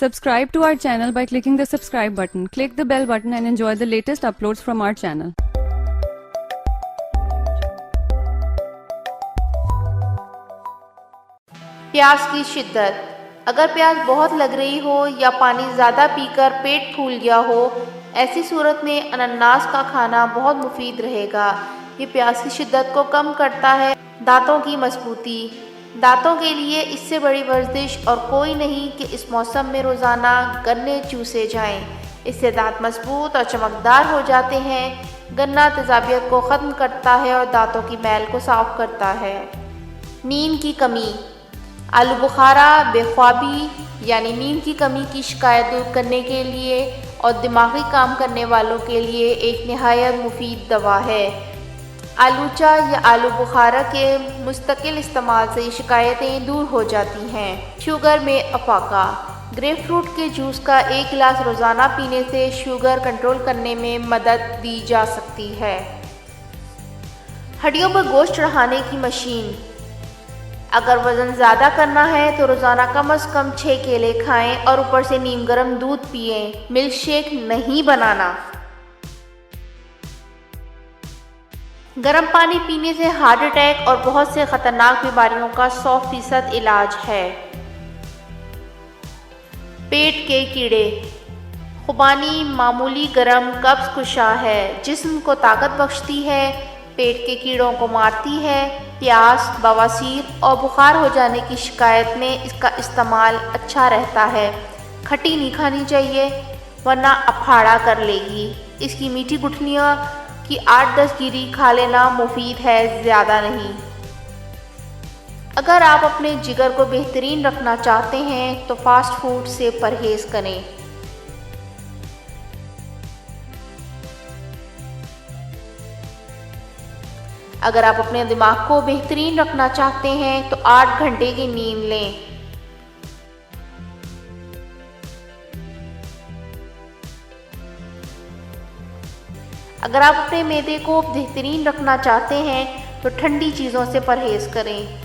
Subscribe to our channel by clicking the subscribe button. Click the bell button and enjoy the latest uploads from our channel. प्यास की शिद्दत। अगर प्यास बहुत लग रही हो या पानी ज़्यादा पीकर पेट फूल गया हो, ऐसी सूरत में अनानास का खाना बहुत मुफीद रहेगा। ये प्यास की शिद्दत को कम करता है। दांतों की मजबूती। दांतों के लिए इससे बड़ी वर्जिश और कोई नहीं कि इस मौसम में रोज़ाना गन्ने चूसे जाएं। इससे दांत मजबूत और चमकदार हो जाते हैं। गन्ना तेज़ाबियत को ख़त्म करता है और दांतों की मैल को साफ़ करता है। नींद की कमी। आलू बुखारा, बेख्वाबी यानी नींद की कमी की शिकायत दूर करने के लिए और दिमागी काम करने वालों के लिए एक नहायत मुफीद दवा है। आलूचा या आलू बुखारा के मुस्तकिल इस्तेमाल से शिकायतें दूर हो जाती हैं। शुगर में अफाका। ग्रेपफ्रूट के जूस का 1 गिलास रोज़ाना पीने से शुगर कंट्रोल करने में मदद दी जा सकती है। हड्डियों पर गोश्त चढ़ाने की मशीन। अगर वज़न ज़्यादा करना है तो रोज़ाना कम से कम 6 केले खाएं और ऊपर से नीम गर्म दूध पिएं। मिल्क शेक नहीं बनाना। गर्म पानी पीने से हार्ट अटैक और बहुत से ख़तरनाक बीमारियों का 100% इलाज है। पेट के कीड़े। खुबानी मामूली गर्म कब्ज़ कुशा है, जिस्म को ताकत बख्शती है, पेट के कीड़ों को मारती है। प्यास, बवासीर और बुखार हो जाने की शिकायत में इसका इस्तेमाल अच्छा रहता है। खट्टी नहीं खानी चाहिए वरना अफाड़ा कर लेगी। इसकी मीठी गुठलियों की 8-10 गिरी खा लेना मुफीद है, ज़्यादा नहीं। अगर आप अपने जिगर को बेहतरीन रखना चाहते हैं तो फास्ट फूड से परहेज़ करें। अगर आप अपने दिमाग को बेहतरीन रखना चाहते हैं तो 8 घंटे की नींद लें। अगर आप अपने मैदे को बेहतरीन रखना चाहते हैं तो ठंडी चीज़ों से परहेज़ करें।